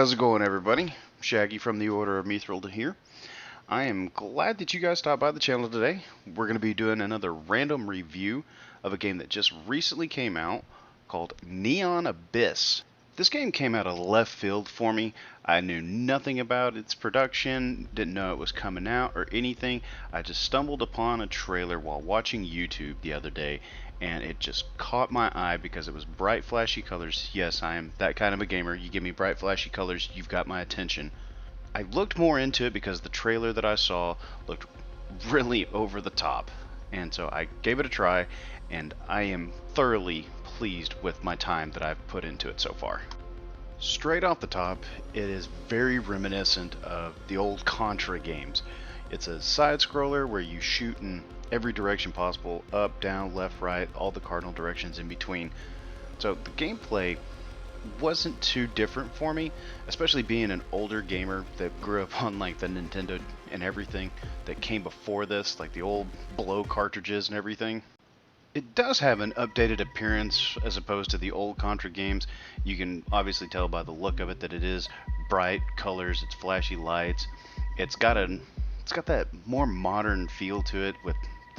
How's it going, everybody? Shaggy from the Order of Mithril here. I am glad that you guys stopped by the channel today. We're going to be doing another random review of a game that just recently came out called Neon Abyss. This game came out of left field for me. I knew nothing about its production, didn't know it was coming out or anything. I just stumbled upon a trailer while watching YouTube the other day, and it just caught my eye because it was bright, flashy colors. Yes, I am that kind of a gamer. You give me bright, flashy colors, you've got my attention. I looked more into it because the trailer that I saw looked really over the top, and so I gave it a try, and I am thoroughly pleased with my time that I've put into it so far. Straight off the top, it is very reminiscent of the old Contra games. It's a side scroller where you shoot in every direction possible, up, down, left, right, all the cardinal directions in between. So the gameplay wasn't too different for me, especially being an older gamer that grew up on like the Nintendo and everything that came before this, like the old blow cartridges and everything. It does have an updated appearance as opposed to the old Contra games. You can obviously tell by the look of it that it is bright colors, it's flashy lights. It's got that more modern feel to it, with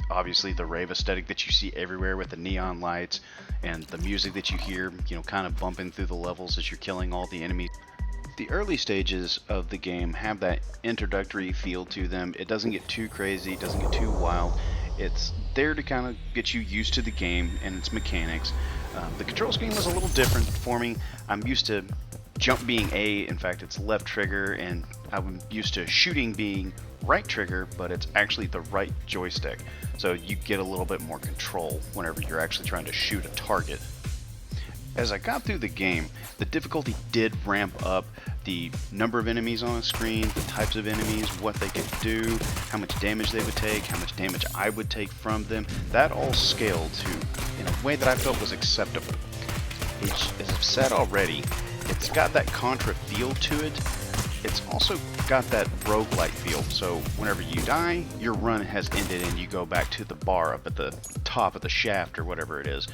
obviously the rave aesthetic that you see everywhere with the neon lights and the music that you hear, kind of bumping through the levels as you're killing all the enemies. The early stages of the game have that introductory feel to them. It doesn't get too crazy, it doesn't get too wild. It's there to kind of get you used to the game and its mechanics. The control scheme was a little different for me. I'm used to jump being A, in fact it's left trigger, and I'm used to shooting being right trigger, but it's actually the right joystick. So you get a little bit more control whenever you're actually trying to shoot a target. As I got through the game, the difficulty did ramp up. The number of enemies on a screen, the types of enemies, what they could do, how much damage they would take, how much damage I would take from them, that all scaled to in a way that I felt was acceptable. As I've said already, it's got that Contra feel to it. It's also got that roguelike feel, so whenever you die, your run has ended and you go back to the bar up at the top of the shaft or whatever it is,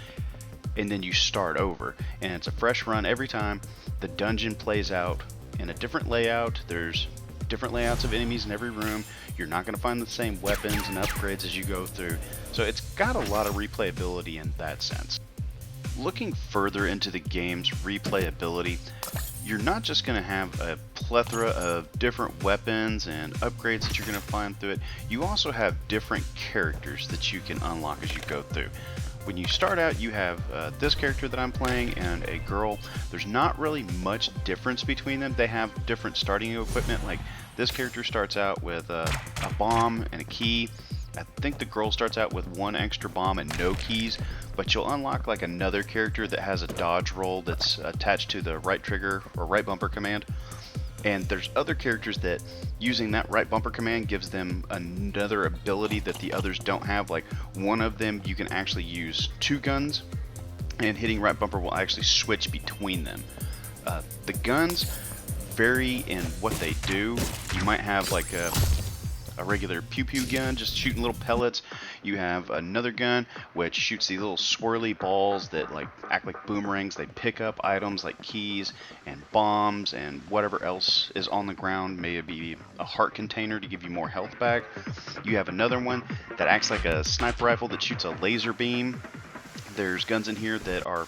and then you start over, and it's a fresh run every time. The dungeon plays out in a different layout. There's different layouts of enemies in every room. You're not going to find the same weapons and upgrades as you go through, so it's got a lot of replayability in that sense. Looking further into the game's replayability, you're not just going to have a plethora of different weapons and upgrades that you're going to find through it. You also have different characters that you can unlock as you go through. When you start out, you have this character that I'm playing and a girl. There's not really much difference between them. They have different starting equipment. Like this character starts out with a bomb and a key. I think the girl starts out with one extra bomb and no keys, but you'll unlock like another character that has a dodge roll that's attached to the right trigger or right bumper command. And there's other characters that using that right bumper command gives them another ability that the others don't have. Like one of them, you can actually use two guns, and hitting right bumper will actually switch between them. The guns vary in what they do. You might have like a regular pew-pew gun, just shooting little pellets. You have another gun which shoots these little swirly balls that like act like boomerangs. They pick up items like keys and bombs and whatever else is on the ground, maybe a heart container to give you more health back. You have another one that acts like a sniper rifle that shoots a laser beam. There's guns in here that are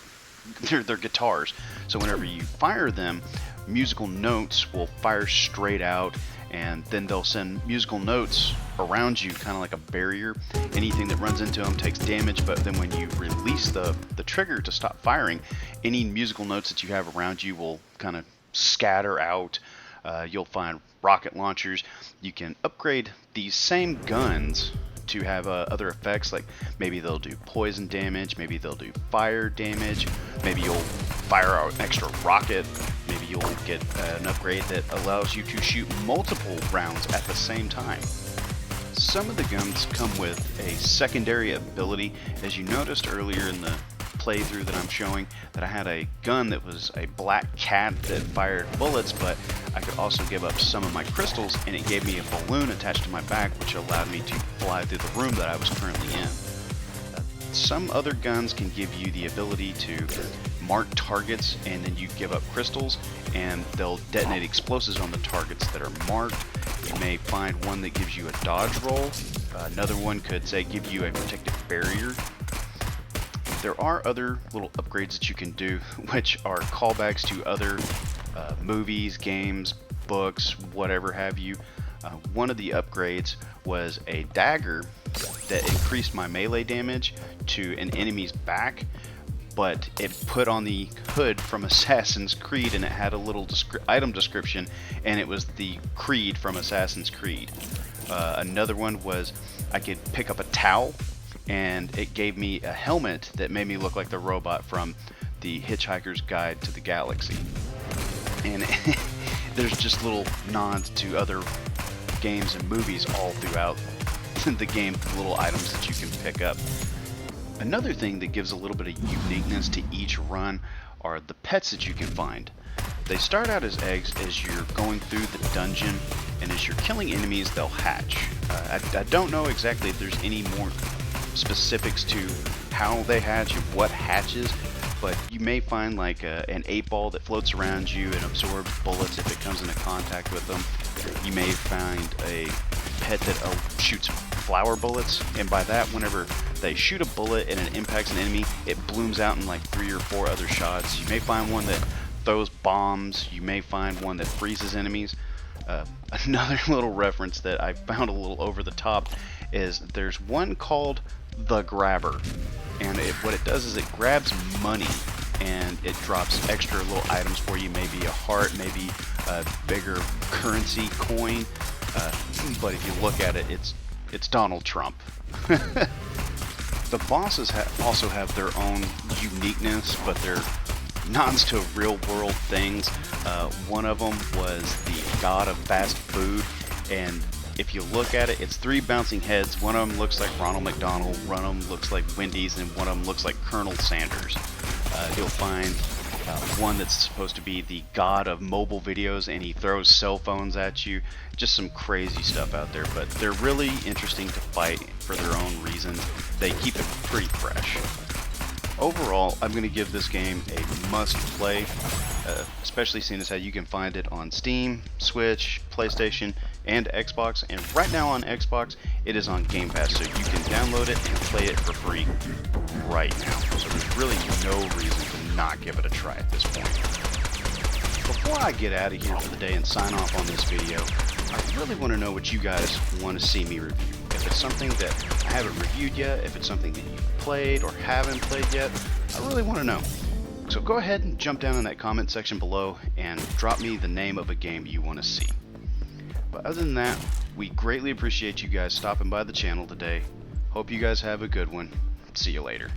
they're guitars, so whenever you fire them, musical notes will fire straight out, and then they'll send musical notes around you, kind of like a barrier. Anything that runs into them takes damage, but then when you release the trigger to stop firing, any musical notes that you have around you will kind of scatter out. You'll find rocket launchers. You can upgrade these same guns to have other effects, like maybe they'll do poison damage, maybe they'll do fire damage, maybe you'll fire an extra rocket, maybe you'll get an upgrade that allows you to shoot multiple rounds at the same time. Some of the guns come with a secondary ability. As you noticed earlier in the playthrough that I'm showing, that I had a gun that was a black cat that fired bullets, but I could also give up some of my crystals, and it gave me a balloon attached to my back, which allowed me to fly through the room that I was currently in. Some other guns can give you the ability to mark targets, and then you give up crystals, and they'll detonate explosives on the targets that are marked. You may find one that gives you a dodge roll. Another one could say give you a protective barrier. There are other little upgrades that you can do, which are callbacks to other movies, games, books, whatever have you. One of the upgrades was a dagger that increased my melee damage to an enemy's back, but it put on the hood from Assassin's Creed, and it had a little item description, and it was the Creed from Assassin's Creed. Another one was I could pick up a towel, and it gave me a helmet that made me look like the robot from the Hitchhiker's Guide to the Galaxy. And there's just little nods to other games and movies all throughout the game, little items that you can pick up. Another thing that gives a little bit of uniqueness to each run are the pets that you can find. They start out as eggs as you're going through the dungeon, and as you're killing enemies, they'll hatch. I don't know exactly if there's any more specifics to how they hatch and what hatches, but you may find like an 8-ball that floats around you and absorbs bullets if it comes into contact with them. You may find a pet that shoots flower bullets, and by that, whenever they shoot a bullet and it impacts an enemy, it blooms out in like 3 or 4 other shots. You may find one that throws bombs. You may find one that freezes enemies. Another little reference that I found a little over the top is there's one called the Grabber, and what it does is it grabs money and it drops extra little items for you, maybe a heart, maybe a bigger currency coin, but if you look at it, it's Donald Trump. The bosses also have their own uniqueness, but they're nods to real world things. One of them was the god of fast food, and if you look at it, it's 3 bouncing heads. One of them looks like Ronald McDonald, one of them looks like Wendy's, and one of them looks like Colonel Sanders. You'll find one that's supposed to be the god of mobile videos, and he throws cell phones at you. Just some crazy stuff out there, but they're really interesting to fight for their own reasons. They keep it pretty fresh. Overall, I'm going to give this game a must play, especially seeing as how you can find it on Steam, Switch, PlayStation, and Xbox. And right now on Xbox, it is on Game Pass, so you can download it and play it for free right now. So there's really no reason to not give it a try at this point. Before I get out of here for the day and sign off on this video, I really want to know what you guys want to see me review. If it's something that I haven't reviewed yet, if it's something that you've played or haven't played yet, I really want to know. So go ahead and jump down in that comment section below and drop me the name of a game you want to see. But other than that, we greatly appreciate you guys stopping by the channel today. Hope you guys have a good one. See you later.